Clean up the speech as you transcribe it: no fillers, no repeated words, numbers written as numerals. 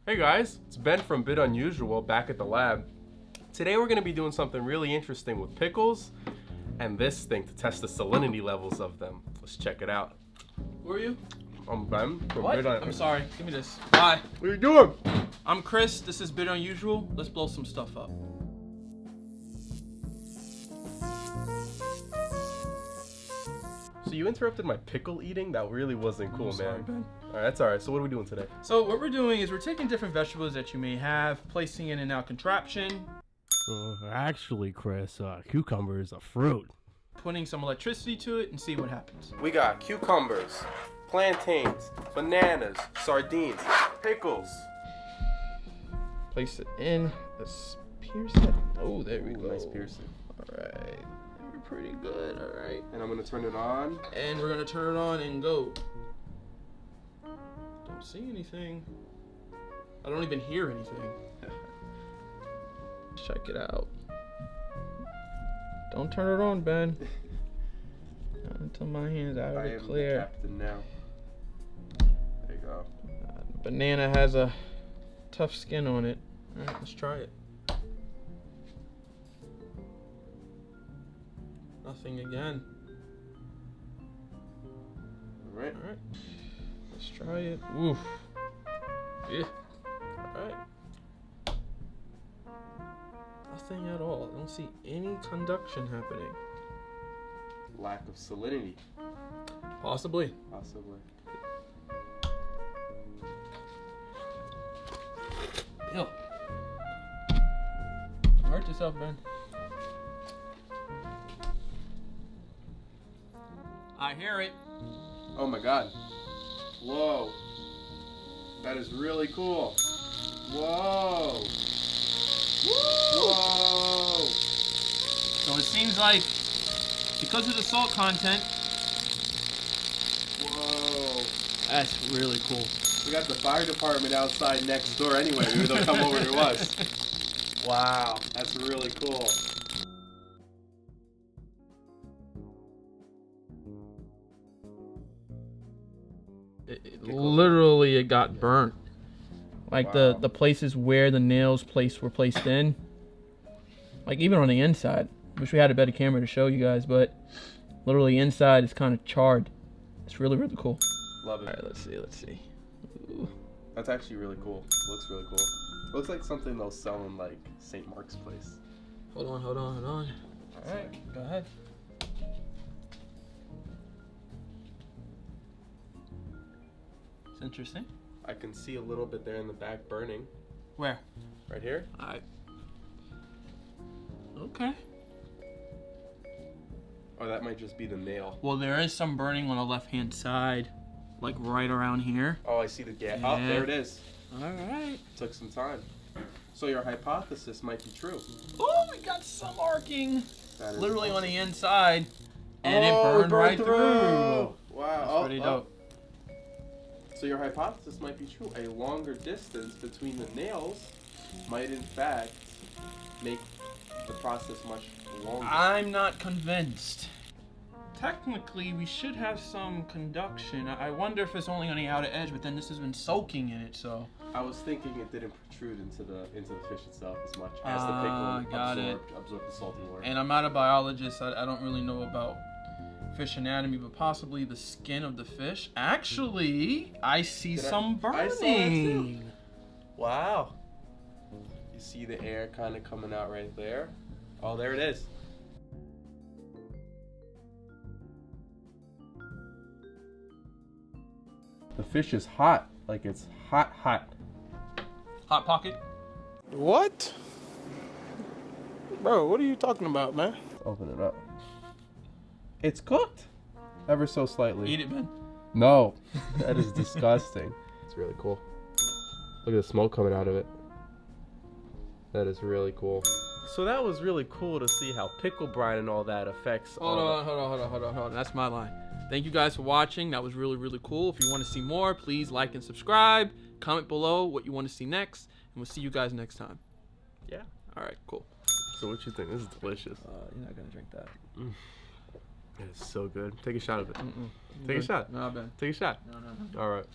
Hey guys, it's Ben from Bitunusual back at the lab. Today we're going to be doing something really interesting with pickles and this thing to test the salinity levels of them. Let's check it out. Who are you? I'm Ben from What? Bitunusual. I'm sorry. Give me this. Hi. What are you doing? I'm Chris. This is Bitunusual. Let's blow some stuff up. So you interrupted my pickle eating? That really wasn't cool, Sorry, man. Ben. Alright, that's alright. So what are we doing today? So what we're doing is we're taking different vegetables that you may have, placing it in our contraption, Actually, Chris, cucumber is a fruit. putting some electricity to it, and see what happens. We got cucumbers, plantains, bananas, sardines, pickles. Place it in. Let's pierce it. Oh, there we go. Nice piercing. Alright. We're pretty good. Alright. And I'm gonna turn it on. And we're gonna turn it on and go. Don't see anything. I don't even hear anything. Check it out. Don't turn it on, Ben. Not until my hand's out of the clear. I am the captain now. There you go. Banana has a tough skin on it. Alright, let's try it. Nothing again. Alright. Alright. Let's try it. Oof. Yeah. Alright. Nothing at all. I don't see any conduction happening. Lack of salinity. Possibly. Possibly. Ew. Hurt yourself, Ben. I hear it. Oh my god. Whoa. That is really cool. Whoa. Whoa. So it seems like because of the salt content, Whoa. that's really cool. We got the fire department outside next door anyway. Maybe they'll come over to us. Wow. That's really cool. Literally, it got burnt. Like Wow. the places where the nails were placed in. Like even on the inside. Wish we had a better camera to show you guys, but literally inside is kind of charred. It's really, really cool. Love it. All right, let's see. Ooh. That's actually really cool. Looks really cool. Looks like something they'll sell in like St. Mark's Place. Hold on. All right, go ahead. It's interesting. I can see a little bit there in the back burning. Where? Right here. Okay. Or that might just be the nail. Well, there is some burning on the left-hand side, like right around here. Oh, I see the gas. Yeah. Oh, there it is. All right. Took some time. So your hypothesis might be true. Oh, we got some arcing. That is Literally on awesome. the inside, and it Oh, burned right through. Wow. That's pretty dope. So your hypothesis might be true. A longer distance between the nails might in fact make the process much longer. I'm not convinced. Technically, we should have some conduction. I wonder if it's only on the outer edge, but then this has been soaking in it, so. I was thinking it didn't protrude into the fish itself as much as the pickle got it. absorbed the salty water. And I'm not a biologist. I don't really know about fish anatomy, but possibly the skin of the fish. Actually, I see some burning. I saw that too. Wow. You see the air kind of coming out right there. Oh, there it is. The fish is hot. Like it's hot. Hot pocket. What? Bro, what are you talking about, man? Open it up. It's cooked. Ever so slightly. Eat it, Ben. No. That is disgusting. It's really cool. Look at the smoke coming out of it. That is really cool. So that was really cool to see how pickle brine and all that affects. Hold on. That's my line. Thank you guys for watching. That was really, really cool. If you want to see more, please like and subscribe. Comment below what you want to see next, and we'll see you guys next time. Yeah. All right, cool. So what you think? This is delicious. You're not gonna drink that. It is so good. Take a shot of it. Mm-mm. Take a shot. No, Ben. Take a shot. No. All right.